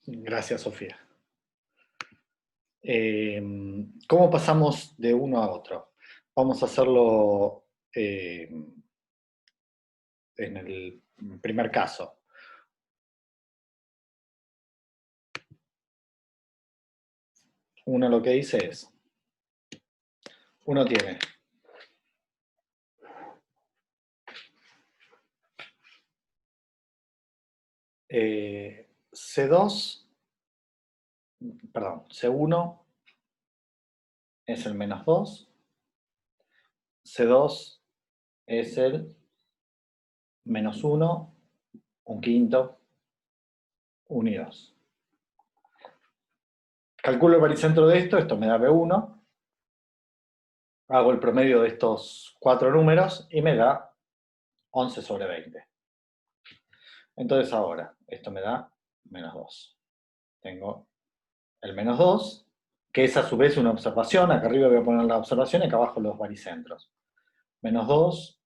Gracias, Sofía. ¿Cómo pasamos de uno a otro? Vamos a hacerlo en el primer caso. Uno lo que dice es, uno tiene C2, perdón, C1 es el menos 2, C2 es el menos 1, un quinto, 1 y 2. Calculo el baricentro de esto me da B1, hago el promedio de estos 4 números y me da 11 sobre 20. Entonces ahora, esto me da menos 2. Tengo el menos 2, que es a su vez una observación. Acá arriba voy a poner la observación y acá abajo los baricentros. Menos 2,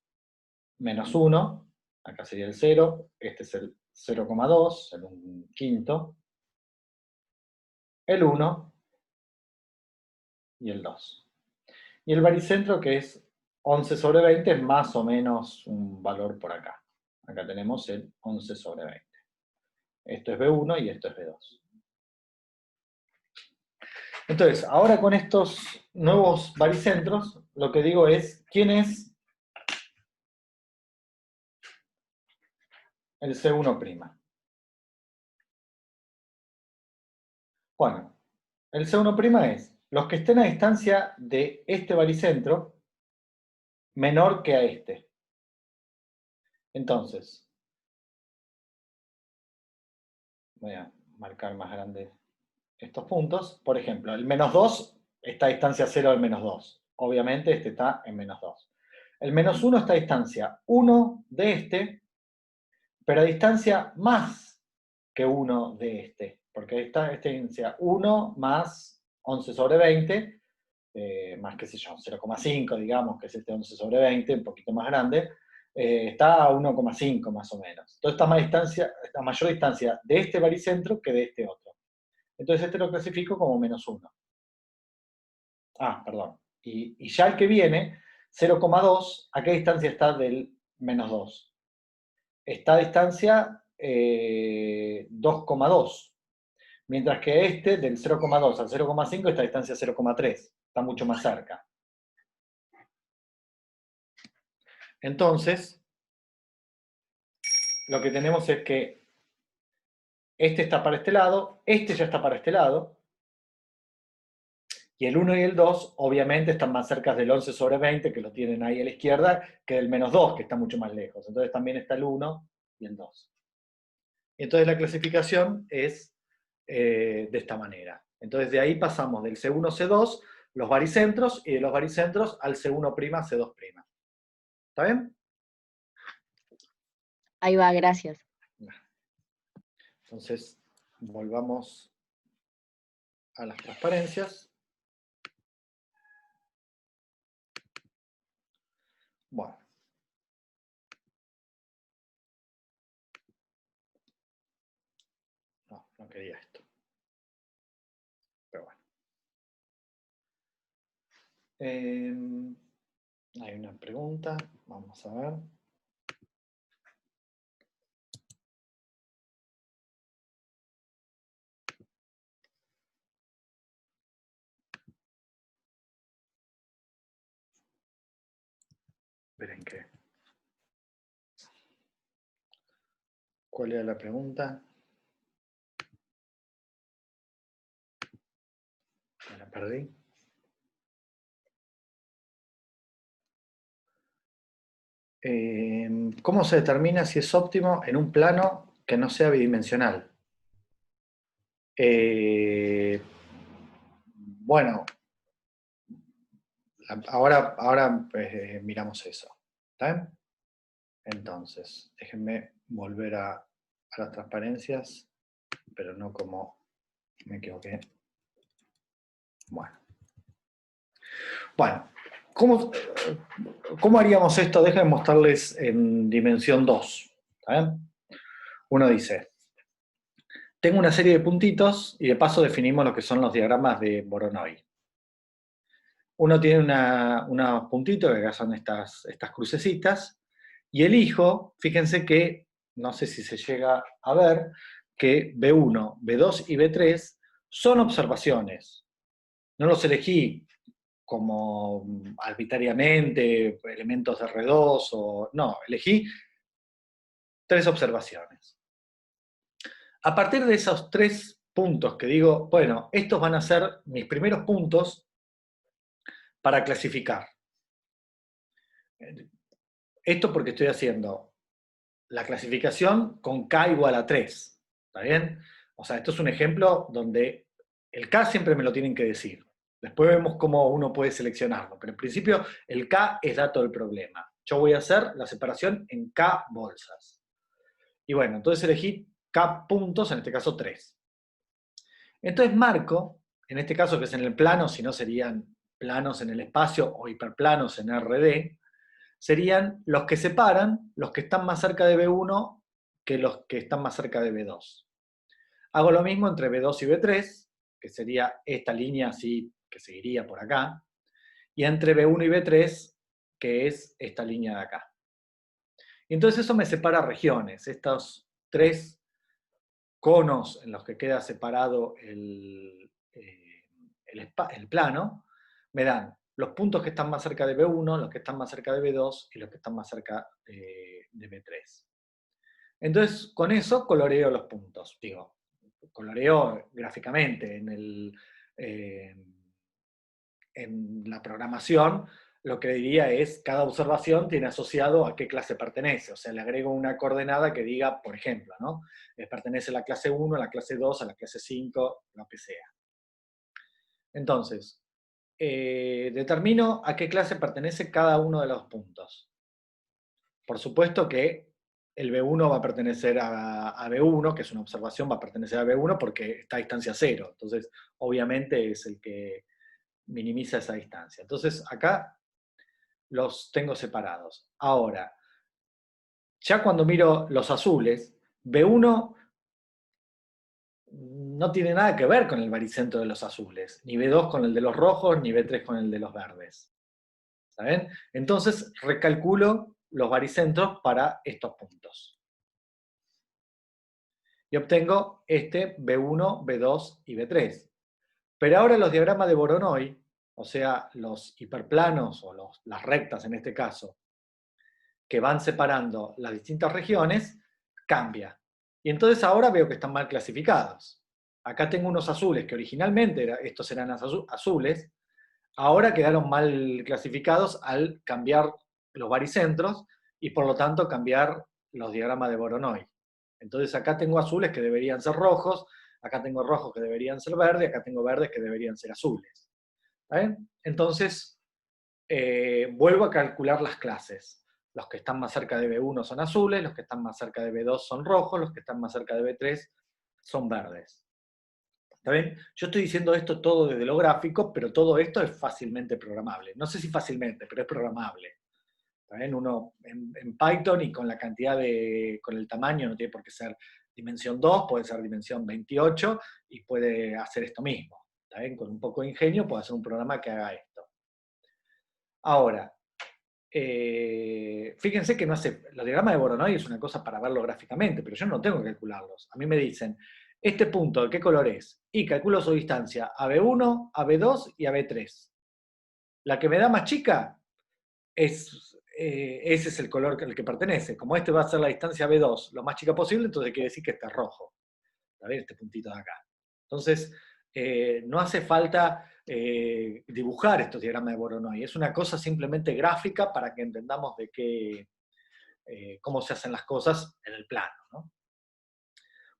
menos 1, acá sería el 0, este es el 0,2, el 1 quinto, el 1 y el 2. Y el baricentro, que es 11 sobre 20, es más o menos un valor por acá. Acá tenemos el 11 sobre 20. Esto es B1 y esto es B2. Entonces, ahora con estos nuevos baricentros, lo que digo es, ¿quién es el C1'? Bueno, el C1' es los que estén a distancia de este baricentro menor que a este. Entonces, voy a marcar más grande estos puntos. Por ejemplo, el menos 2 está a distancia 0 del menos 2. Obviamente este está en menos 2. El menos 1 está a distancia 1 de este, pero a distancia más que 1 de este. Porque está a distancia 1 más 11 sobre 20, más qué sé yo, 0,5 digamos, que es este 11 sobre 20, un poquito más grande, está a 1,5 más o menos. Entonces está a mayor distancia de este baricentro que de este otro. Entonces este lo clasifico como menos 1. Ah, perdón. Y ya el que viene, 0,2, ¿a qué distancia está del menos 2? Está a distancia 2,2. Mientras que este, del 0,2 al 0,5, está a distancia 0,3. Está mucho más cerca. Entonces, lo que tenemos es que este está para este lado, este ya está para este lado, y el 1 y el 2 obviamente están más cerca del 11 sobre 20, que lo tienen ahí a la izquierda, que del menos 2, que está mucho más lejos. Entonces también está el 1 y el 2. Entonces la clasificación es de esta manera. Entonces de ahí pasamos del C1, C2, los baricentros, y de los baricentros al C1', C2'. ¿Está bien? Ahí va, gracias. Entonces, volvamos a las transparencias. Bueno. No quería esto. Pero bueno. Hay una pregunta. Vamos a ver. Verán qué. ¿Cuál era la pregunta? Me la perdí. ¿Cómo se determina si es óptimo en un plano que no sea bidimensional? Bueno, ahora miramos eso. ¿Está bien? Entonces, déjenme volver a las transparencias, pero no como me equivoqué. Bueno, ¿cómo haríamos esto? Déjenme mostrarles en dimensión 2. ¿Está bien? Uno dice, tengo una serie de puntitos y de paso definimos lo que son los diagramas de Voronoi. Uno tiene unos puntitos, que acá son estas crucecitas, y elijo, fíjense que, no sé si se llega a ver, que B1, B2 y B3 son observaciones. No los elegí como arbitrariamente, elementos de R2, no, elegí 3 observaciones. A partir de esos 3 puntos que digo, bueno, estos van a ser mis primeros puntos para clasificar. Esto porque estoy haciendo la clasificación con K igual a 3. ¿Está bien? O sea, esto es un ejemplo donde el K siempre me lo tienen que decir. Después vemos cómo uno puede seleccionarlo. Pero en principio el K es dato del problema. Yo voy a hacer la separación en K bolsas. Y bueno, entonces elegí K puntos, en este caso 3. Entonces marco, en este caso que es en el plano, si no serían planos en el espacio o hiperplanos en RD, serían los que separan los que están más cerca de B1 que los que están más cerca de B2. Hago lo mismo entre B2 y B3, que sería esta línea así que seguiría por acá, y entre B1 y B3, que es esta línea de acá. Y entonces eso me separa regiones, estos 3 conos en los que queda separado el plano, me dan los puntos que están más cerca de B1, los que están más cerca de B2 y los que están más cerca de B3. Entonces, con eso coloreo los puntos. Digo, coloreo gráficamente en la programación. Lo que diría es, cada observación tiene asociado a qué clase pertenece. O sea, le agrego una coordenada que diga, por ejemplo, ¿no? Pertenece a la clase 1, a la clase 2, a la clase 5, lo que sea. Entonces, determino a qué clase pertenece cada uno de los puntos. Por supuesto que el B1 va a pertenecer a B1, que es una observación, va a pertenecer a B1 porque está a distancia 0. Entonces, obviamente es el que minimiza esa distancia. Entonces, acá los tengo separados. Ahora, ya cuando miro los azules, B1 no tiene nada que ver con el baricentro de los azules, ni B2 con el de los rojos, ni B3 con el de los verdes. ¿Saben? Entonces recalculo los baricentros para estos puntos. Y obtengo este B1, B2 y B3. Pero ahora los diagramas de Voronoi, o sea, los hiperplanos o las rectas en este caso, que van separando las distintas regiones, cambia. Y entonces ahora veo que están mal clasificados. Acá tengo unos azules que originalmente estos eran azules, ahora quedaron mal clasificados al cambiar los baricentros y por lo tanto cambiar los diagramas de Voronoi. Entonces acá tengo azules que deberían ser rojos, acá tengo rojos que deberían ser verdes, acá tengo verdes que deberían ser azules. Entonces, vuelvo a calcular las clases. Los que están más cerca de B1 son azules, los que están más cerca de B2 son rojos, los que están más cerca de B3 son verdes. ¿Está bien? Yo estoy diciendo esto todo desde lo gráfico, pero todo esto es fácilmente programable. No sé si fácilmente, pero es programable. ¿Está bien? Uno en Python y con la cantidad con el tamaño, no tiene por qué ser dimensión 2, puede ser dimensión 28 y puede hacer esto mismo. ¿Está bien? Con un poco de ingenio puede hacer un programa que haga esto. Ahora, fíjense que no hace, los diagramas de Voronoi es una cosa para verlo gráficamente, pero yo no tengo que calcularlos. A mí me dicen, este punto, ¿de qué color es? Y calculo su distancia a B1, a B2 y a B3. La que me da más chica, ese es el color al que pertenece. Como este va a ser la distancia B2 lo más chica posible, entonces quiere decir que está rojo. A ver, este puntito de acá. Entonces, no hace falta dibujar estos diagramas de Voronoi. Es una cosa simplemente gráfica para que entendamos cómo se hacen las cosas en el plano, ¿no?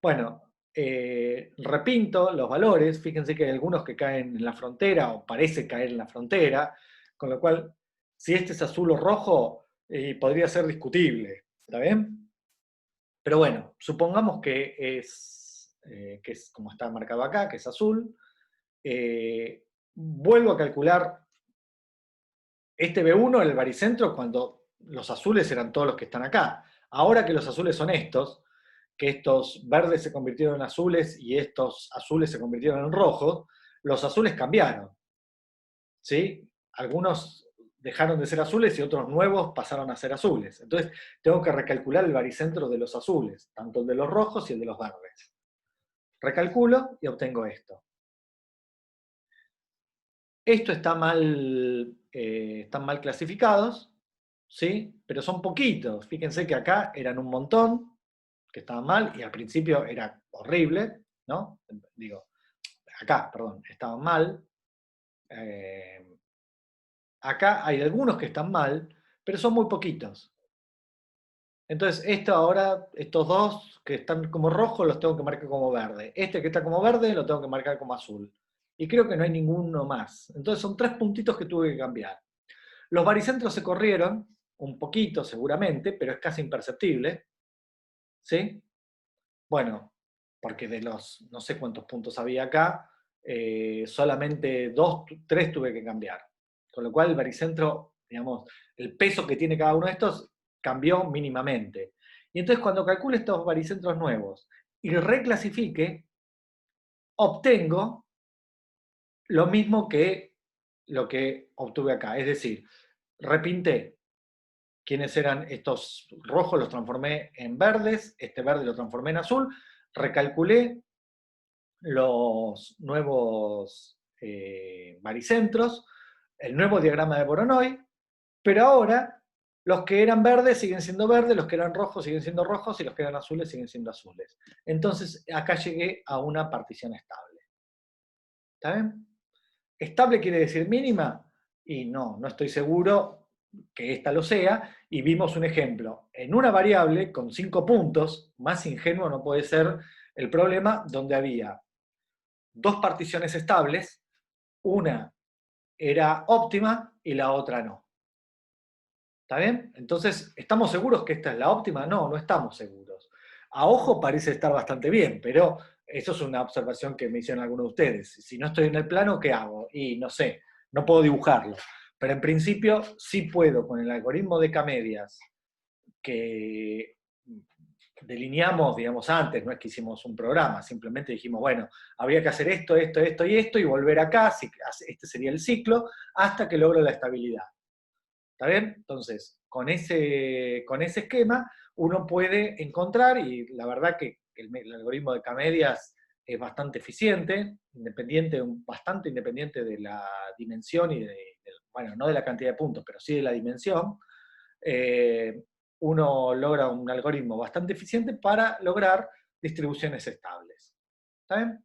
Bueno, repinto los valores. Fíjense que hay algunos que caen en la frontera o parece caer en la frontera, con lo cual, si este es azul o rojo, podría ser discutible. ¿Está bien? Pero bueno, supongamos que es como está marcado acá, que es azul. Vuelvo a calcular este B1, el baricentro, cuando los azules eran todos los que están acá. Ahora que los azules son estos, que estos verdes se convirtieron en azules y estos azules se convirtieron en rojos, los azules cambiaron, ¿sí? Algunos dejaron de ser azules y otros nuevos pasaron a ser azules. Entonces, tengo que recalcular el baricentro de los azules, tanto el de los rojos y el de los verdes. Recalculo y obtengo esto. Esto está mal, están mal clasificados, ¿sí? Pero son poquitos. Fíjense que acá eran un montón que estaban mal y al principio era horrible, ¿no? Digo, acá, perdón, estaban mal. Acá hay algunos que están mal, pero son muy poquitos. Entonces, esto ahora, estos dos que están como rojos los tengo que marcar como verde. Este que está como verde lo tengo que marcar como azul. Y creo que no hay ninguno más. Entonces son 3 puntitos que tuve que cambiar. Los baricentros se corrieron, un poquito seguramente, pero es casi imperceptible. ¿Sí? Bueno, porque de los no sé cuántos puntos había acá, solamente 2, 3 tuve que cambiar. Con lo cual el baricentro, digamos, el peso que tiene cada uno de estos cambió mínimamente. Y entonces cuando calcule estos baricentros nuevos y reclasifique, obtengo lo mismo que lo que obtuve acá. Es decir, repinté quiénes eran estos rojos, los transformé en verdes, este verde lo transformé en azul, recalculé los nuevos baricentros, el nuevo diagrama de Voronoi, pero ahora los que eran verdes siguen siendo verdes, los que eran rojos siguen siendo rojos y los que eran azules siguen siendo azules. Entonces acá llegué a una partición estable. ¿Está bien? ¿Estable quiere decir mínima? Y no, no estoy seguro que esta lo sea, y vimos un ejemplo. En una variable con 5 puntos, más ingenuo no puede ser el problema, donde había 2 particiones estables, una era óptima y la otra no. ¿Está bien? Entonces, ¿estamos seguros que esta es la óptima? No, no estamos seguros. A ojo parece estar bastante bien, pero eso es una observación que me hicieron algunos de ustedes. Si no estoy en el plano, ¿qué hago? Y no sé, no puedo dibujarlo. Pero en principio sí puedo, con el algoritmo de K-medias que delineamos, digamos, antes, no es que hicimos un programa, simplemente dijimos, bueno, habría que hacer esto, esto, esto y esto, y volver acá, este sería el ciclo, hasta que logro la estabilidad. ¿Está bien? Entonces, con ese esquema, uno puede encontrar, y la verdad que el algoritmo de K-medias es bastante eficiente, bastante independiente de la dimensión y bueno, no de la cantidad de puntos, pero sí de la dimensión, uno logra un algoritmo bastante eficiente para lograr distribuciones estables. ¿Está bien?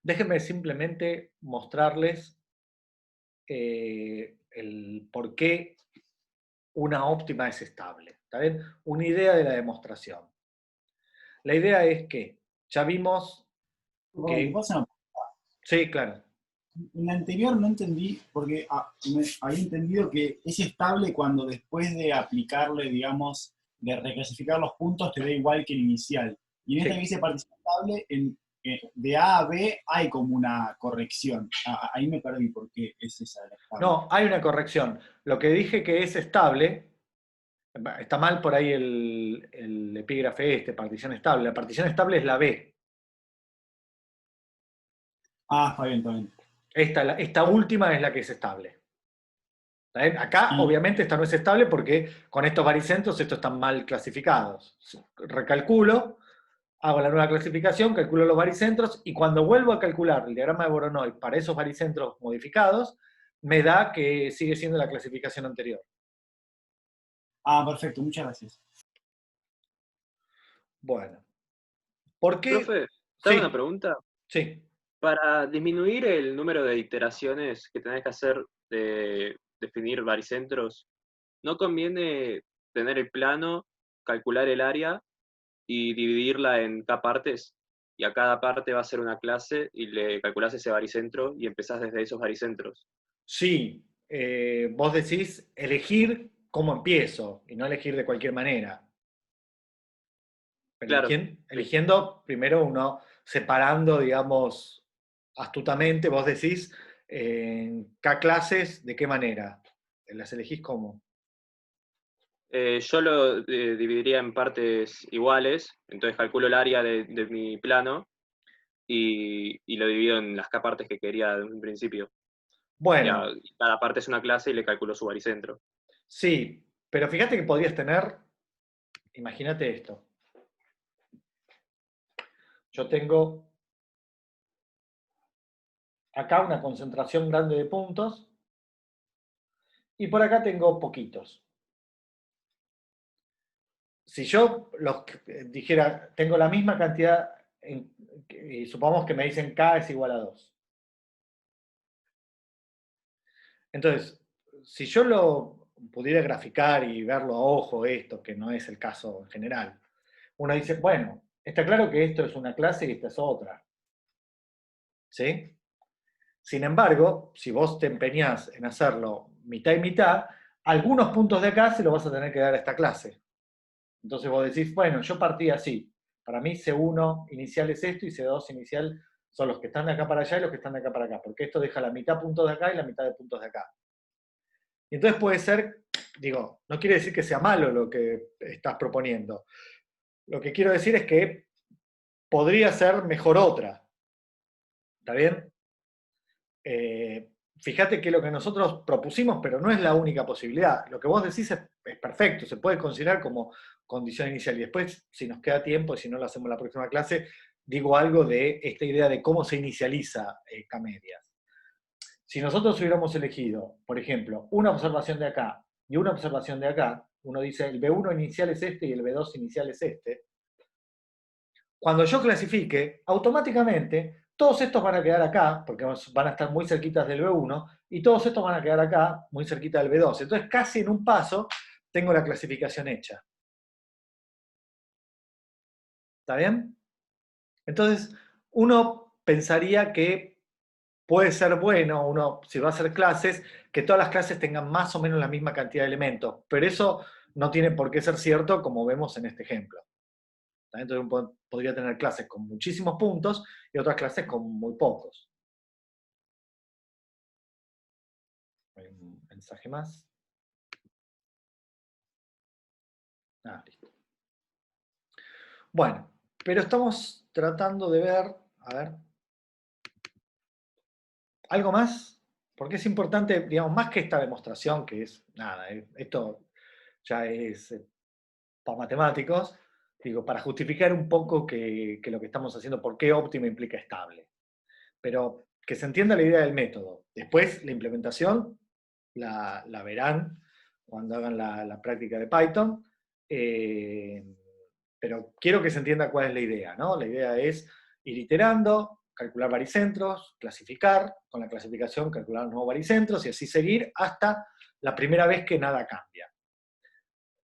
Déjenme simplemente mostrarles el por qué una óptima es estable. ¿Está bien? Una idea de la demostración. La idea es que ya vimos ¿Te que... pasa una- Sí, claro. En la anterior no entendí, porque había entendido que es estable cuando después de aplicarle, digamos, de reclasificar los puntos, te da igual que el inicial. Y en esta que Sí. dice partición estable, de A a B hay como una corrección. Ahí me perdí porque es esa la estable. No, hay una corrección. Lo que dije que es estable, está mal por ahí el epígrafe partición estable. La partición estable es la B. Ah, está bien, está bien. Esta última es la que es estable. ¿Está bien? Acá, Y, obviamente, esta no es estable porque con estos baricentros estos están mal clasificados. Recalculo, hago la nueva clasificación, calculo los baricentros y cuando vuelvo a calcular el diagrama de Voronoi para esos baricentros modificados, me da que sigue siendo la clasificación anterior. perfecto, muchas gracias. Bueno, ¿por qué? Profe, te hago una Sí, pregunta. sí. Para disminuir el número de iteraciones que tenés que hacer de definir baricentros, ¿no conviene tener el plano, calcular el área y dividirla en K partes? Y a cada parte va a ser una clase y le calculás ese baricentro y empezás desde esos baricentros. Sí, vos decís elegir cómo empiezo y no elegir de cualquier manera. Claro, sí. Eligiendo primero uno, separando, digamos, astutamente, vos decís en K clases, ¿de qué manera? ¿Las elegís cómo? Yo lo dividiría en partes iguales, entonces calculo el área de mi plano y lo divido en las partes que quería en un principio. Bueno, Cada parte es una clase y le calculo su baricentro. sí, pero fíjate que podrías tener, imagínate esto. Yo tengo acá una concentración grande de puntos y por acá tengo poquitos. Si yo dijera, tengo la misma cantidad, y supongamos que me dicen K es igual a 2. Entonces, si yo lo pudiera graficar y verlo a ojo esto, que no es el caso en general, uno dice, bueno, está claro que esto es una clase y esta es otra. ¿Sí? Sin embargo, si vos te empeñás en hacerlo mitad y mitad, algunos puntos de acá se los vas a tener que dar a esta clase. Entonces vos decís, bueno, yo partí así. Para mí C1 inicial es esto y C2 inicial son los que están de acá para allá y los que están de acá para acá, porque esto deja la mitad puntos de acá y la mitad de puntos de acá. Y entonces puede ser, digo, no quiere decir que sea malo lo que estás proponiendo. Lo que quiero decir es que podría ser mejor otra. ¿Está bien? Fíjate que lo que nosotros propusimos, pero no es la única posibilidad. Lo que vos decís es perfecto, se puede considerar como condición inicial. Y después, si nos queda tiempo, y si no lo hacemos en la próxima clase, digo algo de esta idea de cómo se inicializa K-medias. Si nosotros hubiéramos elegido, por ejemplo, una observación de acá y una observación de acá, uno dice el B1 inicial es este y el B2 inicial es este, cuando yo clasifique, automáticamente todos estos van a quedar acá, porque van a estar muy cerquitas del B1, y todos estos van a quedar acá, muy cerquita del B2. Entonces, casi en un paso, tengo la clasificación hecha. ¿Está bien? Entonces, uno pensaría que puede ser bueno, uno, si va a hacer clases, que todas las clases tengan más o menos la misma cantidad de elementos, pero eso no tiene por qué ser cierto, como vemos en este ejemplo. Entonces uno podría tener clases con muchísimos puntos y otras clases con muy pocos. Hay un mensaje más. Ah, listo. Bueno, pero estamos tratando de ver, a ver, algo más, porque es importante, digamos, más que esta demostración, que es nada, esto ya es para matemáticos, digo, para justificar un poco que lo que estamos haciendo, por qué óptima implica estable. Pero que se entienda la idea del método. Después, la implementación la verán cuando hagan la práctica de Python. Pero quiero que se entienda cuál es la idea, ¿no? La idea es ir iterando, calcular baricentros, clasificar, con la clasificación calcular los nuevos baricentros y así seguir hasta la primera vez que nada cambia.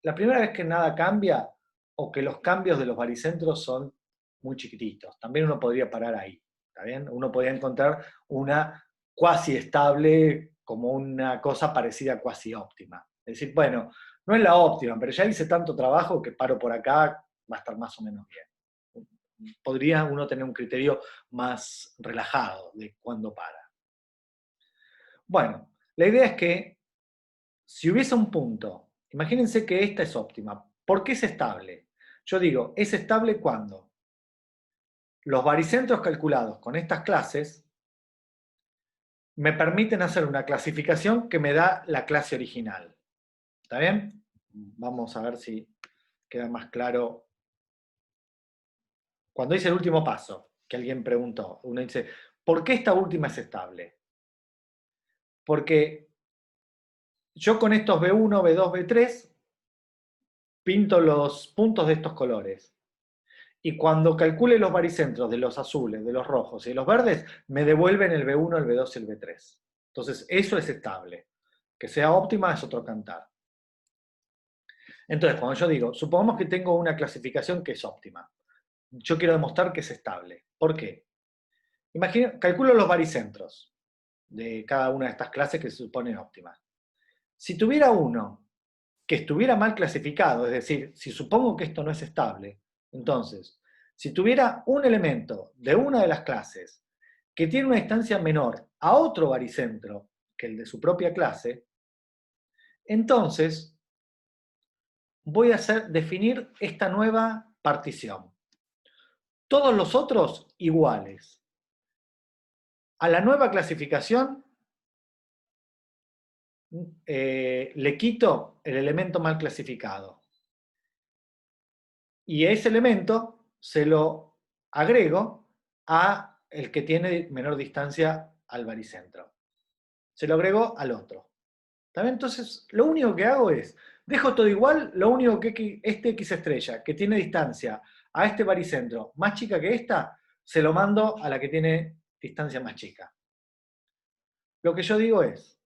La primera vez que nada cambia o que los cambios de los baricentros son muy chiquititos. También uno podría parar ahí, ¿está bien? Uno podría encontrar una cuasi estable como una cosa parecida a cuasi óptima. Es decir, bueno, no es la óptima, pero ya hice tanto trabajo que paro por acá, va a estar más o menos bien. Podría uno tener un criterio más relajado de cuándo para. Bueno, la idea es que si hubiese un punto, imagínense que esta es óptima. ¿Por qué es estable? Yo digo, es estable cuando los baricentros calculados con estas clases me permiten hacer una clasificación que me da la clase original. ¿Está bien? Vamos a ver si queda más claro. Cuando hice el último paso, que alguien preguntó, uno dice, ¿por qué esta última es estable? Porque yo con estos B1, B2, B3 pinto los puntos de estos colores. Y cuando calcule los baricentros de los azules, de los rojos y de los verdes, me devuelven el B1, el B2 y el B3. Entonces, eso es estable. Que sea óptima es otro cantar. Entonces, cuando yo digo, supongamos que tengo una clasificación que es óptima. Yo quiero demostrar que es estable. ¿Por qué? Calculo los baricentros de cada una de estas clases que se suponen óptimas. Si tuviera uno que estuviera mal clasificado, es decir, si supongo que esto no es estable, entonces, si tuviera un elemento de una de las clases que tiene una distancia menor a otro baricentro que el de su propia clase, entonces voy a definir esta nueva partición. Todos los otros iguales. A la nueva clasificación le quito el elemento mal clasificado. Y ese elemento se lo agrego a el que tiene menor distancia al baricentro. Se lo agrego al otro. ¿También? Entonces, lo único que hago es, dejo todo igual, lo único que este X estrella, que tiene distancia a este baricentro más chica que esta, se lo mando a la que tiene distancia más chica. Lo que yo digo es,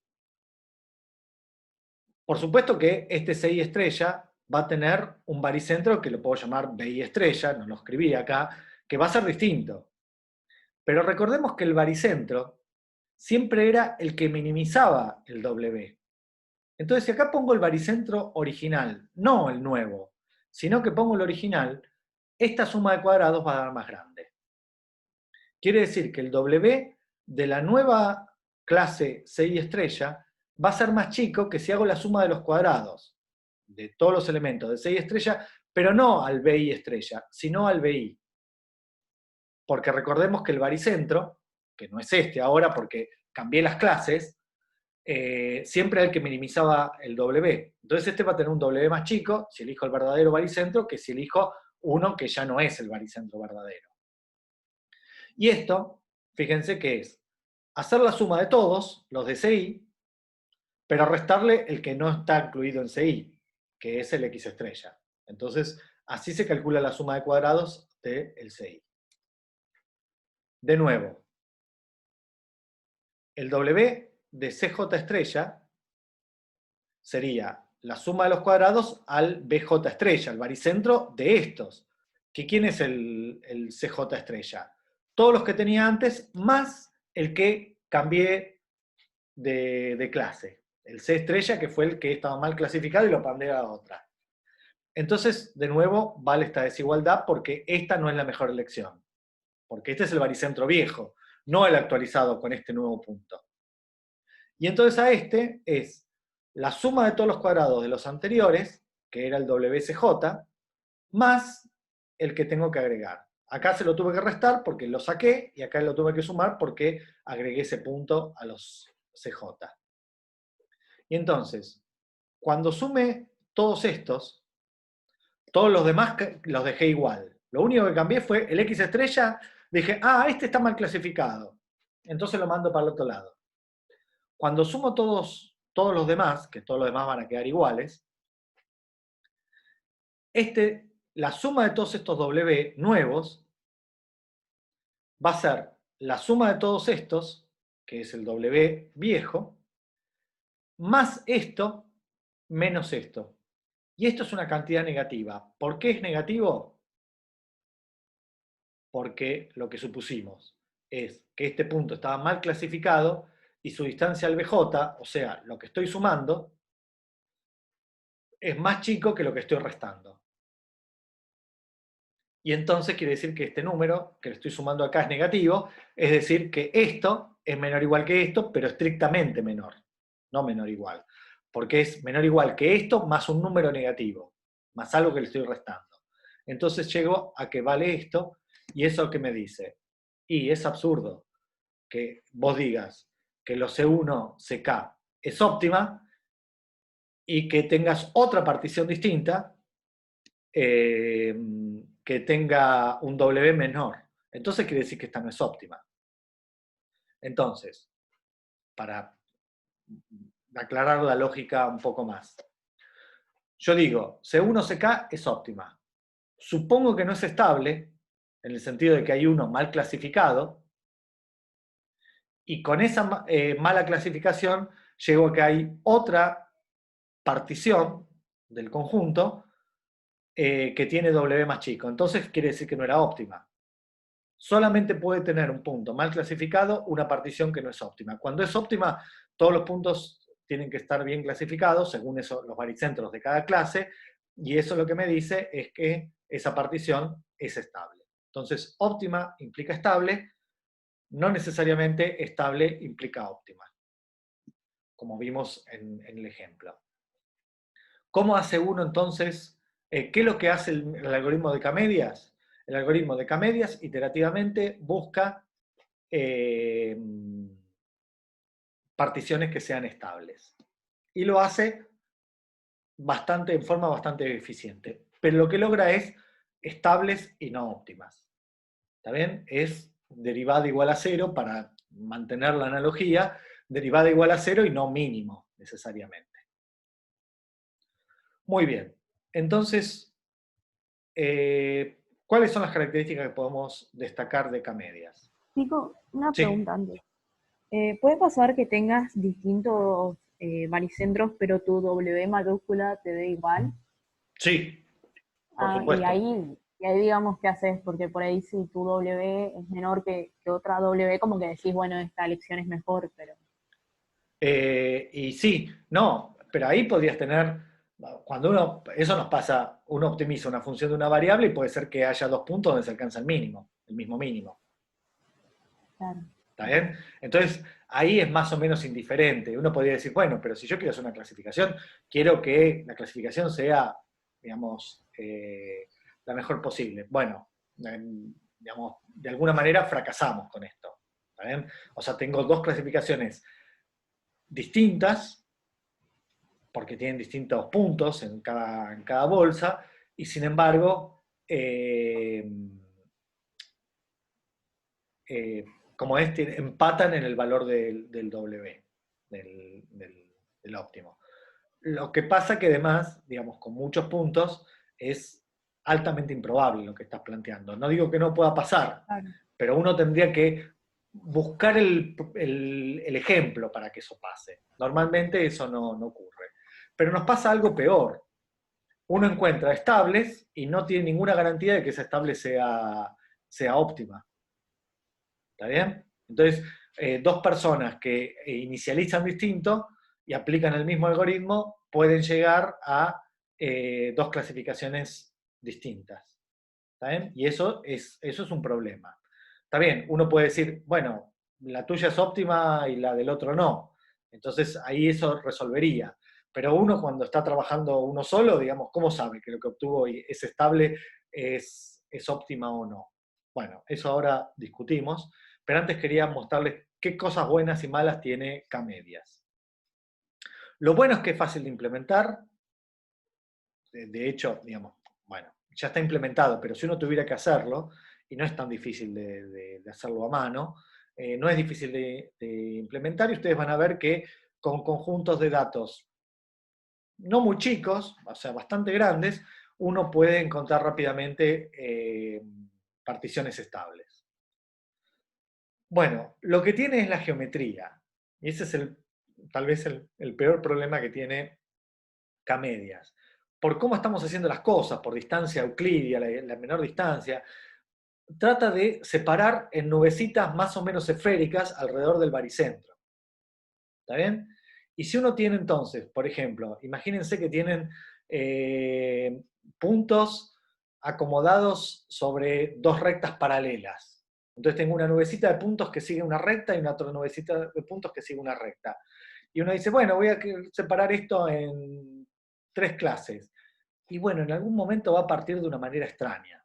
por supuesto que este CI estrella va a tener un baricentro que lo puedo llamar BI estrella, no lo escribí acá, que va a ser distinto. Pero recordemos que el baricentro siempre era el que minimizaba el W. Entonces, si acá pongo el baricentro original, no el nuevo, sino que pongo el original, esta suma de cuadrados va a dar más grande. Quiere decir que el W de la nueva clase CI estrella va a ser más chico que si hago la suma de los cuadrados de todos los elementos de CI estrella, pero no al BI estrella, sino al BI. Porque recordemos que el baricentro, que no es este ahora porque cambié las clases, siempre era el que minimizaba el W. Entonces este va a tener un W más chico si elijo el verdadero baricentro que si elijo uno que ya no es el baricentro verdadero. Y esto, fíjense que es hacer la suma de todos, los de CI, pero restarle el que no está incluido en CI, que es el X estrella. Entonces, así se calcula la suma de cuadrados del CI. De nuevo, el W de CJ estrella sería la suma de los cuadrados al BJ estrella, el baricentro de estos. ¿Quién es el CJ estrella? Todos los que tenía antes, más el que cambié de clase. El C estrella, que fue el que estaba mal clasificado y lo mandé a otra. Entonces, de nuevo, vale esta desigualdad porque esta no es la mejor elección. Porque este es el baricentro viejo, no el actualizado con este nuevo punto. Y entonces a este es la suma de todos los cuadrados de los anteriores, que era el WCJ, más el que tengo que agregar. Acá se lo tuve que restar porque lo saqué, y acá lo tuve que sumar porque agregué ese punto a los CJ. Y entonces, cuando sume todos estos, todos los demás los dejé igual. Lo único que cambié fue el X estrella, dije, este está mal clasificado. Entonces lo mando para el otro lado. Cuando sumo todos los demás, que todos los demás van a quedar iguales, la suma de todos estos W nuevos va a ser la suma de todos estos, que es el W viejo, más esto, menos esto. Y esto es una cantidad negativa. ¿Por qué es negativo? Porque lo que supusimos es que este punto estaba mal clasificado y su distancia al BJ, o sea, lo que estoy sumando, es más chico que lo que estoy restando. Y entonces quiere decir que este número que le estoy sumando acá es negativo, es decir, que esto es menor o igual que esto, pero estrictamente menor, no menor o igual, porque es menor o igual que esto más un número negativo, más algo que le estoy restando. Entonces llego a que vale esto, y eso que me dice, y es absurdo que vos digas que lo C1, CK es óptima, y que tengas otra partición distinta, que tenga un W menor. Entonces quiere decir que esta no es óptima. Entonces, para aclarar la lógica un poco más, yo digo, C1 CK es óptima. Supongo que no es estable, en el sentido de que hay uno mal clasificado, y con esa mala clasificación llego a que hay otra partición del conjunto que tiene W más chico. Entonces quiere decir que no era óptima. Solamente puede tener un punto mal clasificado una partición que no es óptima. Cuando es óptima, todos los puntos tienen que estar bien clasificados según eso, los baricentros de cada clase, y eso lo que me dice es que esa partición es estable. Entonces, óptima implica estable, no necesariamente estable implica óptima, como vimos en el ejemplo. ¿Cómo hace uno entonces? ¿Qué es lo que hace el algoritmo de K-medias? El algoritmo de K-medias iterativamente busca eh, particiones que sean estables. Y lo hace en forma bastante eficiente. Pero lo que logra es estables y no óptimas. ¿Está bien? Es derivada igual a cero para mantener la analogía, derivada igual a cero y no mínimo necesariamente. Muy bien. Entonces, ¿cuáles son las características que podemos destacar de K-medias? Nico, una Sí, pregunta antes. ¿Puede pasar que tengas distintos baricentros, pero tu W mayúscula te dé igual? sí, por Ah, supuesto. y ahí digamos qué haces, porque por ahí si tu W es menor que otra W, como que decís, bueno, esta elección es mejor, pero Y sí, no, pero ahí podrías tener, cuando eso nos pasa, uno optimiza una función de una variable y puede ser que haya dos puntos donde se alcanza el mínimo, el mismo mínimo. claro. ¿Está bien? Entonces, ahí es más o menos indiferente. Uno podría decir, bueno, pero si yo quiero hacer una clasificación, quiero que la clasificación sea, digamos, la mejor posible. Bueno, digamos, de alguna manera fracasamos con esto. ¿Está bien? O sea, tengo dos clasificaciones distintas, porque tienen distintos puntos en cada bolsa, y sin embargo, como empatan en el valor del W, del óptimo. Lo que pasa que además, digamos, con muchos puntos, es altamente improbable lo que estás planteando. No digo que no pueda pasar, Claro. pero uno tendría que buscar el ejemplo para que eso pase. Normalmente eso no ocurre. Pero nos pasa algo peor. Uno encuentra estables y no tiene ninguna garantía de que esa estable sea óptima. ¿Está bien? Entonces, dos personas que inicializan distinto y aplican el mismo algoritmo pueden llegar a dos clasificaciones distintas. ¿Está bien? Y eso es un problema. Está bien, uno puede decir, bueno, la tuya es óptima y la del otro no. Entonces ahí eso resolvería. Pero uno cuando está trabajando uno solo, digamos, ¿cómo sabe que lo que obtuvo es estable, es óptima o no? Bueno, eso ahora discutimos, pero antes quería mostrarles qué cosas buenas y malas tiene K-medias. Lo bueno es que es fácil de implementar, de hecho, digamos, bueno, ya está implementado, pero si uno tuviera que hacerlo, y no es tan difícil de hacerlo a mano, no es difícil de implementar y ustedes van a ver que con conjuntos de datos no muy chicos, o sea, bastante grandes, uno puede encontrar rápidamente particiones estables. Bueno, lo que tiene es la geometría, y ese es tal vez el peor problema que tiene K-medias. Por cómo estamos haciendo las cosas, por distancia euclidia, la menor distancia, trata de separar en nubecitas más o menos esféricas alrededor del baricentro. ¿Está bien? Y si uno tiene entonces, por ejemplo, imagínense que tienen puntos acomodados sobre dos rectas paralelas. Entonces tengo una nubecita de puntos que sigue una recta y una otra nubecita de puntos que sigue una recta. Y uno dice, bueno, voy a separar esto en tres clases. Y bueno, en algún momento va a partir de una manera extraña.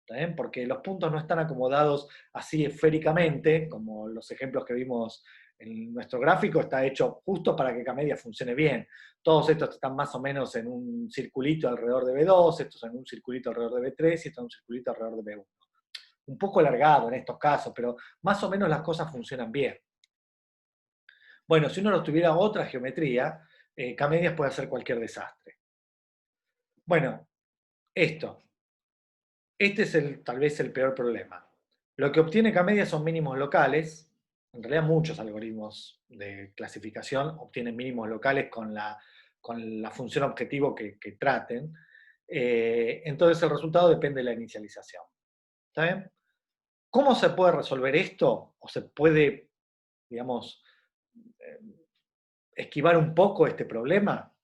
¿Está bien? Porque los puntos no están acomodados así esféricamente, como los ejemplos que vimos en nuestro gráfico, está hecho justo para que K-media funcione bien. Todos estos están más o menos en un circulito alrededor de B2, estos en un circulito alrededor de B3 y estos en un circulito alrededor de B1. Un poco alargado en estos casos, pero más o menos las cosas funcionan bien. Bueno, si uno no tuviera otra geometría, K-medias puede hacer cualquier desastre. Bueno, esto. Este es tal vez el peor problema. Lo que obtiene K-media son mínimos locales. En realidad muchos algoritmos de clasificación obtienen mínimos locales con la función objetivo que traten. Entonces el resultado depende de la inicialización. ¿Está bien? ¿Cómo se puede resolver esto? ¿O se puede, digamos, eh, esquivar un poco este problema?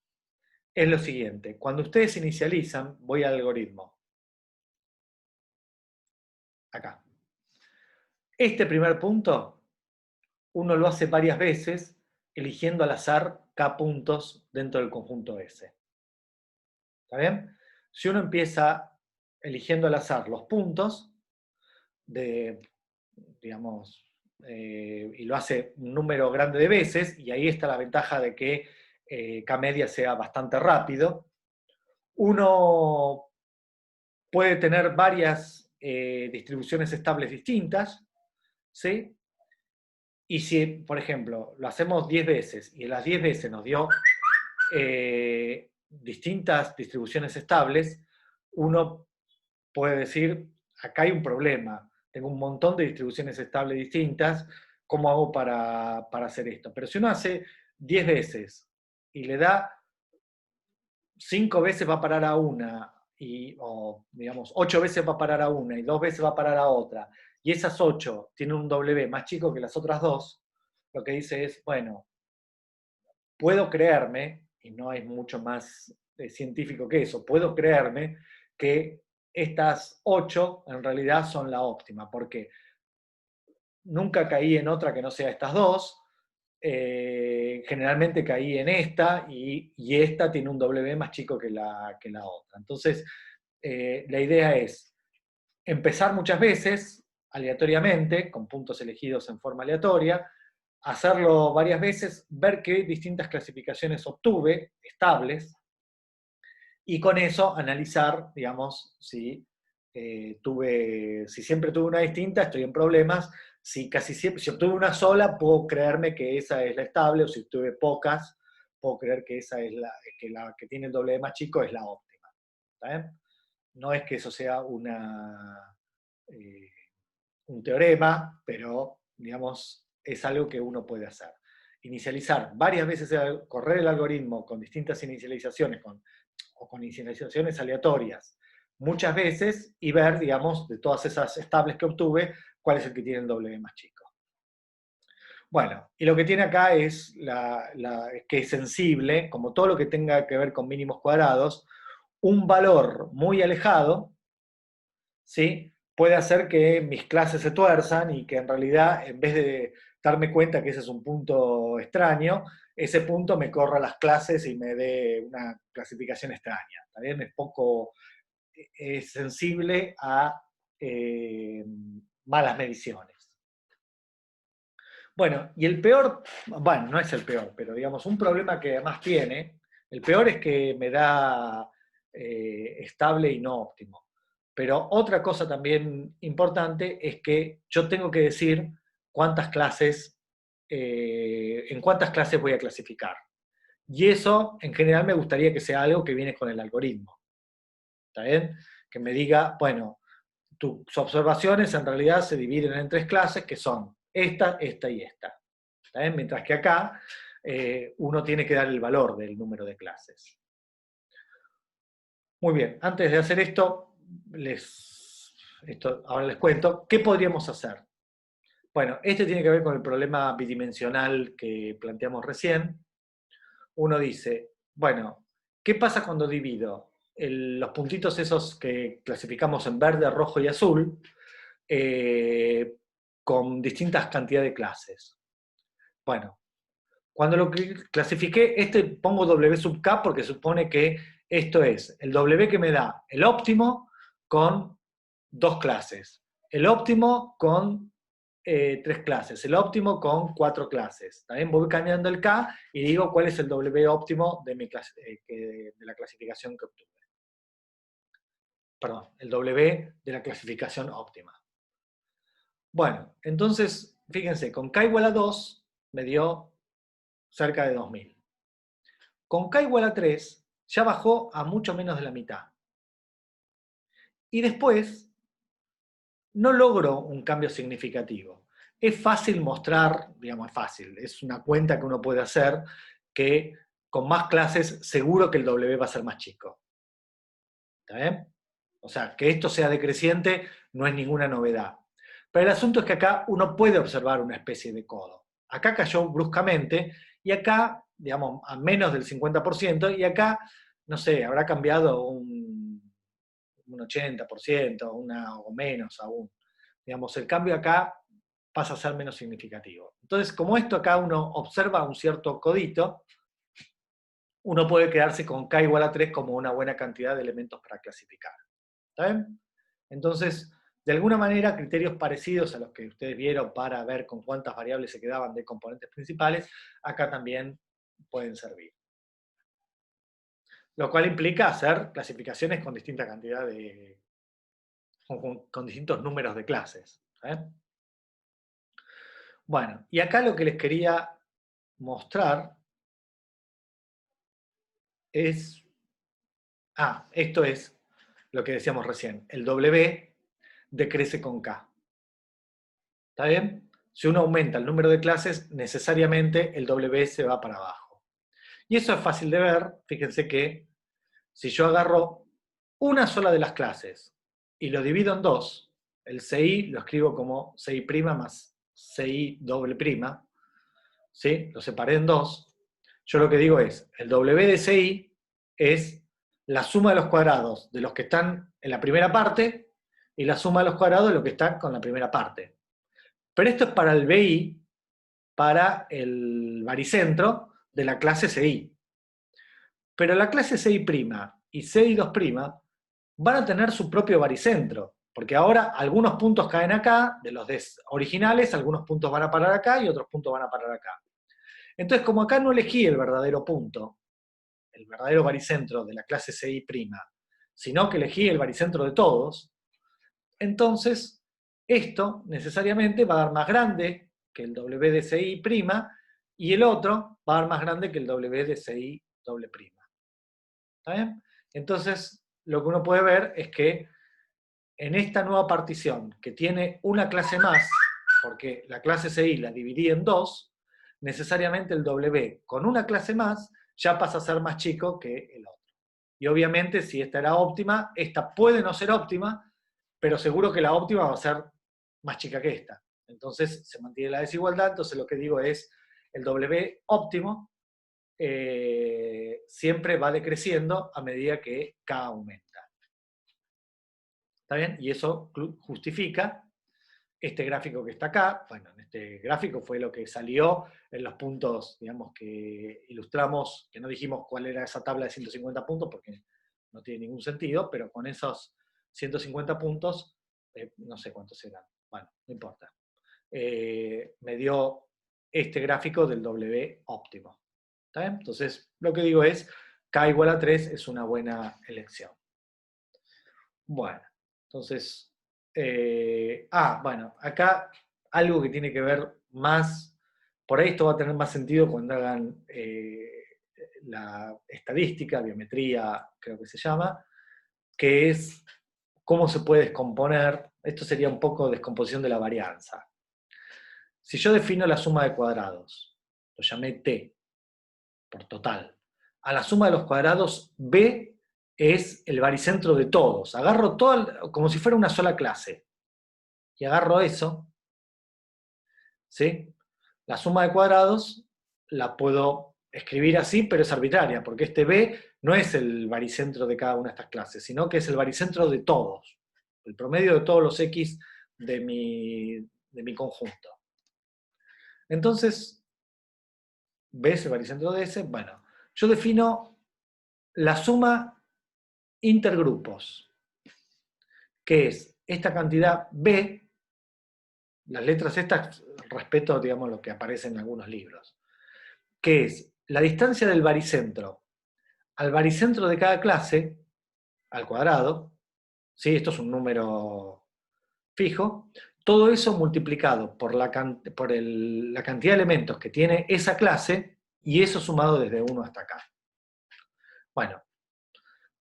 Es lo siguiente. Cuando ustedes inicializan, voy al algoritmo. Acá. Este primer punto uno lo hace varias veces eligiendo al azar K puntos dentro del conjunto S. ¿Está bien? Si uno empieza eligiendo al azar los puntos, digamos, y lo hace un número grande de veces, y ahí está la ventaja de que K-media sea bastante rápido, uno puede tener varias distribuciones estables distintas, ¿sí? Y si, por ejemplo, lo hacemos 10 veces y en las 10 veces nos dio distintas distribuciones estables, uno puede decir, acá hay un problema, tengo un montón de distribuciones estables distintas, ¿cómo hago para hacer esto? Pero si uno hace 10 veces y le da 5 veces va a parar a una, o digamos 8 veces va a parar a una y 2 veces va a parar a otra, y esas 8 tienen un W más chico que las otras dos, lo que dice es, bueno, puedo creerme, y no hay mucho más científico que eso, puedo creerme que estas 8 en realidad son la óptima, porque nunca caí en otra que no sea estas dos, generalmente caí en esta y esta tiene un W más chico que la otra. Entonces, la idea es empezar muchas veces, aleatoriamente, con puntos elegidos en forma aleatoria, hacerlo varias veces, ver qué distintas clasificaciones obtuve, estables, y con eso analizar, digamos, si siempre tuve una distinta, estoy en problemas. Si casi siempre, si obtuve una sola, puedo creerme que esa es la estable, o si obtuve pocas, puedo creer que esa es la que tiene el doble más chico es la óptima. ¿Está bien? No es que eso sea eh, un teorema, pero digamos, es algo que uno puede hacer. Inicializar varias veces, correr el algoritmo con distintas inicializaciones, o con inicializaciones aleatorias, muchas veces, y ver, digamos, de todas esas estables que obtuve, cuál es el que tiene el W más chico. Bueno, y lo que tiene acá es que es sensible, como todo lo que tenga que ver con mínimos cuadrados, un valor muy alejado, ¿sí? Puede hacer que mis clases se tuerzan y que en realidad, en vez de darme cuenta que ese es un punto extraño, ese punto me corra las clases y me dé una clasificación extraña. ¿También? Es sensible a malas mediciones. Bueno, y el peor, bueno, no es el peor, pero digamos, un problema que además tiene, el peor es que me da estable y no óptimo. Pero otra cosa también importante es que yo tengo que decir en cuántas clases voy a clasificar. Y eso, en general, me gustaría que sea algo que viene con el algoritmo. ¿Está bien? Que me diga, bueno, tus observaciones en realidad se dividen en 3 clases, que son esta, esta y esta. ¿Está bien? Mientras que acá uno tiene que dar el valor del número de clases. Muy bien, antes de hacer esto, ahora les cuento, ¿qué podríamos hacer? Bueno, este tiene que ver con el problema bidimensional que planteamos recién. Uno dice, bueno, ¿qué pasa cuando divido los puntitos esos que clasificamos en verde, rojo y azul con distintas cantidades de clases? Bueno, cuando lo clasifiqué, pongo W sub K porque supone que esto es el W que me da el óptimo con 2 clases, el óptimo con 3 clases, el óptimo con 4 clases. También voy cambiando el K y digo cuál es el W óptimo de la clasificación que obtuve. Perdón, el W de la clasificación óptima. Bueno, entonces, fíjense, con K igual a 2 me dio cerca de 2000. Con K igual a 3 ya bajó a mucho menos de la mitad. Y después no logro un cambio significativo. Es fácil mostrar, digamos, es fácil, es una cuenta que uno puede hacer que con más clases seguro que el W va a ser más chico. ¿Está bien? O sea, que esto sea decreciente no es ninguna novedad. Pero el asunto es que acá uno puede observar una especie de codo. Acá cayó bruscamente y acá, digamos, a menos del 50%, y acá, no sé, habrá cambiado un 80%, o menos aún. Digamos, el cambio acá pasa a ser menos significativo. Entonces, como esto acá uno observa un cierto codito, uno puede quedarse con k igual a 3 como una buena cantidad de elementos para clasificar. ¿Está bien? Entonces, de alguna manera, criterios parecidos a los que ustedes vieron para ver con cuántas variables se quedaban de componentes principales, acá también pueden servir. Lo cual implica hacer clasificaciones con distinta cantidad de... con distintos números de clases. Bueno, y acá lo que les quería mostrar es... esto es lo que decíamos recién. El W decrece con K. ¿Está bien? Si uno aumenta el número de clases, necesariamente el W se va para abajo. Y eso es fácil de ver. Fíjense que si yo agarro una sola de las clases y lo divido en dos, el CI lo escribo como CI' más CI doble prima, ¿sí? Lo separé en dos. Yo lo que digo es, el W de CI es la suma de los cuadrados de los que están en la primera parte y la suma de los cuadrados de los que están con la primera parte. Pero esto es para el BI, para el baricentro de la clase CI. Pero la clase CI' y CI2' van a tener su propio baricentro, porque ahora algunos puntos caen acá, de los originales, algunos puntos van a parar acá y otros puntos van a parar acá. Entonces, como acá no elegí el verdadero punto, el verdadero baricentro de la clase CI', sino que elegí el baricentro de todos, entonces esto necesariamente va a dar más grande que el W de CI' y el otro va a dar más grande que el W de CI doble prima. ¿Está bien? Entonces, lo que uno puede ver es que en esta nueva partición, que tiene una clase más, porque la clase CI la dividí en dos, necesariamente el W con una clase más ya pasa a ser más chico que el otro. Y obviamente, si esta era óptima, esta puede no ser óptima, pero seguro que la óptima va a ser más chica que esta. Entonces se mantiene la desigualdad, entonces lo que digo es, el W óptimo siempre va decreciendo a medida que K aumenta. ¿Está bien? Y eso justifica este gráfico que está acá. Bueno, en este gráfico fue lo que salió en los puntos, digamos, que ilustramos, que no dijimos cuál era esa tabla de 150 puntos, porque no tiene ningún sentido, pero con esos 150 puntos, no sé cuántos eran, bueno, no importa. Me dio este gráfico del W óptimo. ¿Está bien? Entonces, lo que digo es, K igual a 3 es una buena elección. Bueno, entonces, bueno, acá algo que tiene que ver más, por ahí esto va a tener más sentido cuando hagan la estadística, biometría, creo que se llama, que es cómo se puede descomponer, esto sería un poco descomposición de la varianza. Si yo defino la suma de cuadrados, lo llamé T, por total, a la suma de los cuadrados B es el baricentro de todos. Agarro todo como si fuera una sola clase. Y agarro eso, ¿sí? La suma de cuadrados la puedo escribir así, pero es arbitraria, porque este B no es el baricentro de cada una de estas clases, sino que es el baricentro de todos. El promedio de todos los X de mi conjunto. Entonces, B es el baricentro de ese. Bueno, yo defino la suma intergrupos, que es esta cantidad B, las letras estas, respeto, digamos, lo que aparece en algunos libros, que es la distancia del baricentro al baricentro de cada clase, al cuadrado, ¿sí? Esto es un número fijo, todo eso multiplicado por la cantidad de elementos que tiene esa clase, y eso sumado desde 1 hasta acá. Bueno,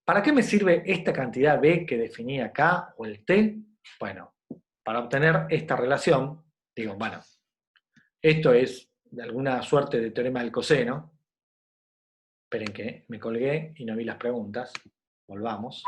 ¿para qué me sirve esta cantidad B que definí acá, o el T? Bueno, para obtener esta relación, digo, bueno, esto es de alguna suerte de teorema del coseno. Esperen que me colgué y no vi las preguntas. Volvamos.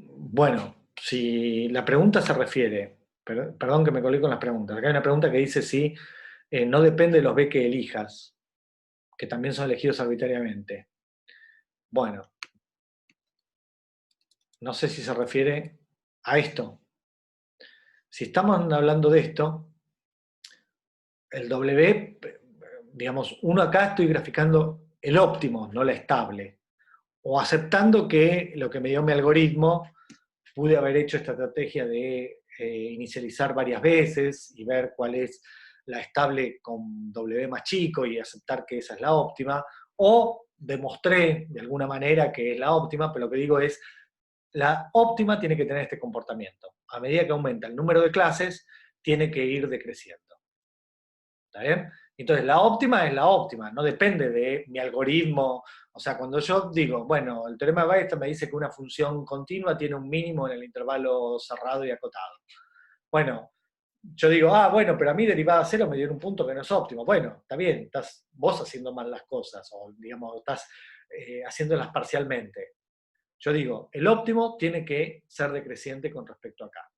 Bueno, si la pregunta se refiere, perdón que me colgué con las preguntas, acá hay una pregunta que dice si no depende de los B que elijas, que también son elegidos arbitrariamente. Bueno, no sé si se refiere a esto. Si estamos hablando de esto, el W, digamos, uno acá estoy graficando el óptimo, no la estable. O aceptando que lo que me dio mi algoritmo, pude haber hecho esta estrategia de inicializar varias veces y ver cuál es la estable con W más chico y aceptar que esa es la óptima, o demostré de alguna manera que es la óptima, pero lo que digo es, la óptima tiene que tener este comportamiento. A medida que aumenta el número de clases, tiene que ir decreciendo. ¿Está bien? Entonces, la óptima es la óptima, no depende de mi algoritmo. O sea, cuando yo digo, bueno, el teorema de Weierstrass me dice que una función continua tiene un mínimo en el intervalo cerrado y acotado. Bueno, yo digo, bueno, pero a mí derivada cero me dio un punto que no es óptimo. Bueno, está bien, estás vos haciendo mal las cosas, o digamos, estás haciéndolas parcialmente. Yo digo, el óptimo tiene que ser decreciente con respecto a acá.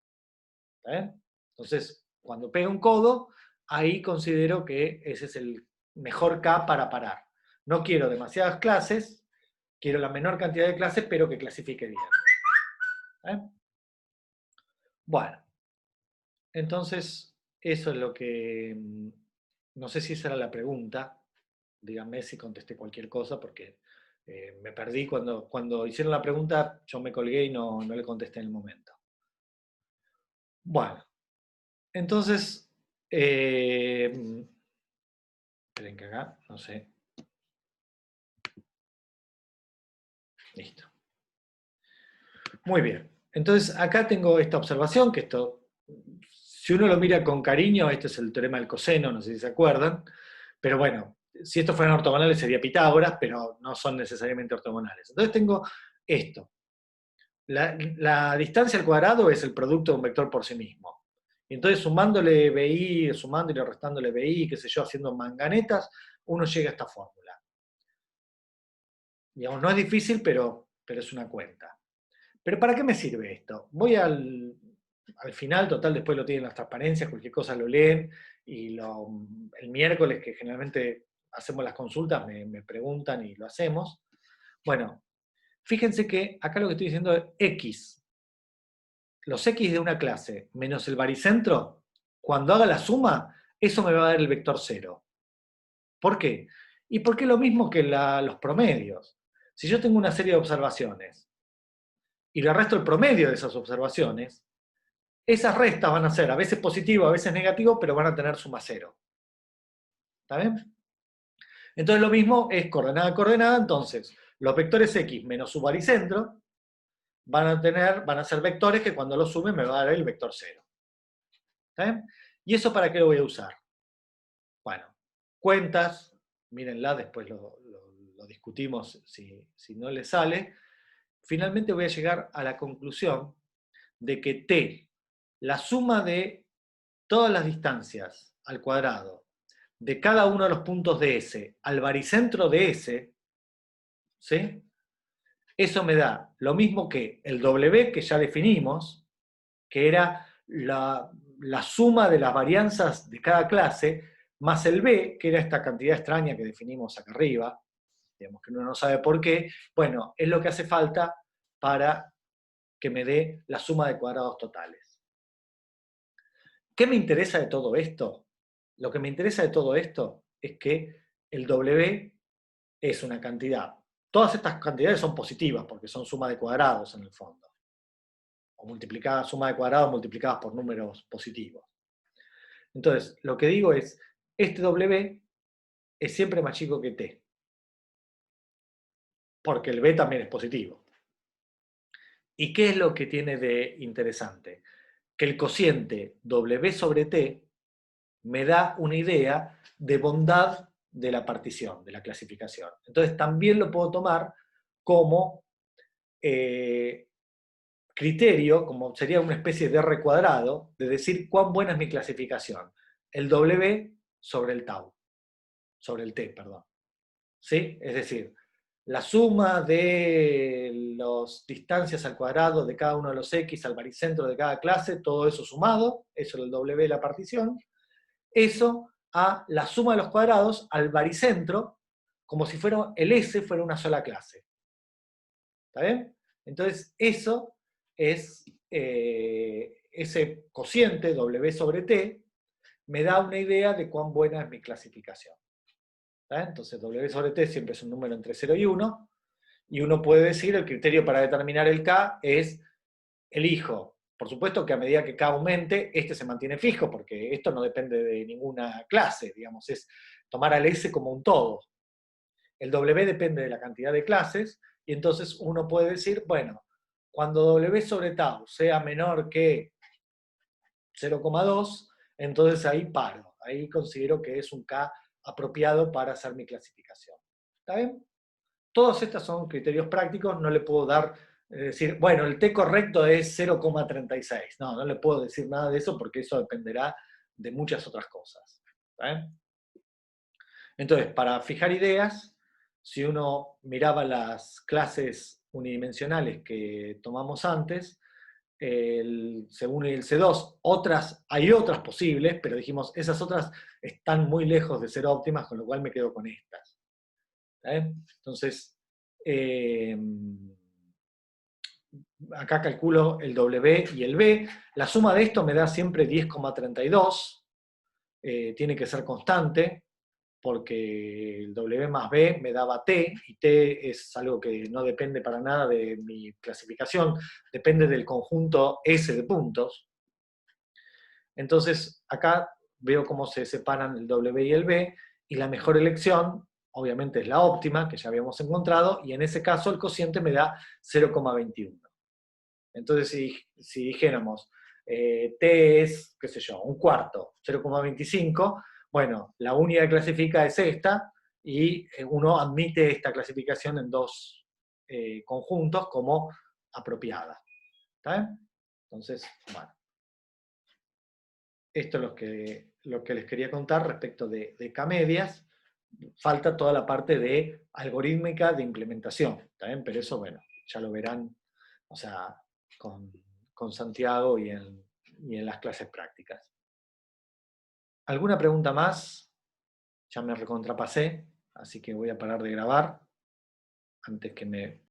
¿Está bien? Entonces, cuando pega un codo, ahí considero que ese es el mejor K para parar. No quiero demasiadas clases, quiero la menor cantidad de clases, pero que clasifique bien. Bueno, entonces, eso es lo que... No sé si esa era la pregunta. Díganme si contesté cualquier cosa, porque me perdí cuando hicieron la pregunta, yo me colgué y no le contesté en el momento. Bueno, entonces, esperen que acá, no sé. Listo. Muy bien. Entonces, acá tengo esta observación, que esto, si uno lo mira con cariño, este es el teorema del coseno, no sé si se acuerdan, pero bueno, si estos fueran ortogonales sería Pitágoras, pero no son necesariamente ortogonales. Entonces tengo esto. La distancia al cuadrado es el producto de un vector por sí mismo. Y entonces sumándole BI, sumándole y restándole BI, qué sé yo, haciendo manganetas, uno llega a esta fórmula. Digamos, no es difícil, pero es una cuenta. ¿Pero para qué me sirve esto? Voy al final, total, después lo tienen las transparencias, cualquier cosa lo leen, y el miércoles, que generalmente hacemos las consultas, me preguntan y lo hacemos. Bueno, fíjense que acá lo que estoy diciendo es X. Los X de una clase menos el baricentro, cuando haga la suma, eso me va a dar el vector 0. ¿Por qué? Y porque es lo mismo que los promedios. Si yo tengo una serie de observaciones y le resto el promedio de esas observaciones, esas restas van a ser a veces positivo, a veces negativo, pero van a tener suma 0. ¿Está bien? Entonces lo mismo es coordenada a coordenada, entonces los vectores X menos su baricentro van a ser vectores que cuando los sume me va a dar el vector 0. ¿Está bien? ¿Y eso para qué lo voy a usar? Bueno, cuentas, mírenla, después lo discutimos si no les sale. Finalmente voy a llegar a la conclusión de que T, la suma de todas las distancias al cuadrado de cada uno de los puntos de S al baricentro de S, ¿sí? Eso me da lo mismo que el W que ya definimos, que era la suma de las varianzas de cada clase, más el B, que era esta cantidad extraña que definimos acá arriba, digamos que uno no sabe por qué, bueno, es lo que hace falta para que me dé la suma de cuadrados totales. ¿Qué me interesa de todo esto? Lo que me interesa de todo esto es que el W es una cantidad. Todas estas cantidades son positivas porque son suma de cuadrados en el fondo. O suma de cuadrados multiplicadas por números positivos. Entonces, lo que digo es, este W es siempre más chico que T. Porque el B también es positivo. ¿Y qué es lo que tiene de interesante? Que el cociente W sobre T me da una idea de bondad de la partición, de la clasificación. Entonces también lo puedo tomar como criterio, como sería una especie de R cuadrado, de decir cuán buena es mi clasificación. El W sobre el tau, sobre el T, perdón. ¿Sí? Es decir, la suma de las distancias al cuadrado de cada uno de los X al baricentro de cada clase, todo eso sumado, eso es el W de la partición, eso a la suma de los cuadrados al baricentro, como si fuera el S fuera una sola clase. ¿Está bien? Entonces, eso es ese cociente W sobre T me da una idea de cuán buena es mi clasificación. Entonces W sobre T siempre es un número entre 0 y 1, y uno puede decir el criterio para determinar el K es elijo. Por supuesto que a medida que K aumente, este se mantiene fijo, porque esto no depende de ninguna clase, digamos, es tomar al S como un todo. El W depende de la cantidad de clases, y entonces uno puede decir, bueno, cuando W sobre tau sea menor que 0,2, entonces ahí paro. Ahí considero que es un K apropiado para hacer mi clasificación. ¿Está bien? Todos estos son criterios prácticos, no le puedo dar, decir, bueno, el T correcto es 0,36. No, no le puedo decir nada de eso porque eso dependerá de muchas otras cosas. ¿Está bien? Entonces, para fijar ideas, si uno miraba las clases unidimensionales que tomamos antes, el C1 y el C2, hay otras posibles, pero dijimos, esas otras están muy lejos de ser óptimas, con lo cual me quedo con estas. Entonces, acá calculo el W y el B. La suma de esto me da siempre 10,32. Tiene que ser constante, porque el W más B me daba T, y T es algo que no depende para nada de mi clasificación, depende del conjunto S de puntos. Entonces, acá veo cómo se separan el W y el B, y la mejor elección, obviamente, es la óptima, que ya habíamos encontrado, y en ese caso el cociente me da 0,21. Entonces, si dijéramos, T es, qué sé yo, un cuarto, 0,25, bueno, la única que clasifica es esta, y uno admite esta clasificación en dos conjuntos como apropiada. ¿Está bien? Entonces, bueno. Esto es lo que les quería contar respecto de K-medias. Falta toda la parte de algorítmica de implementación, ¿está bien? Pero eso, bueno, ya lo verán, o sea, con Santiago y en las clases prácticas. ¿Alguna pregunta más? Ya me recontrapasé, así que voy a parar de grabar antes que me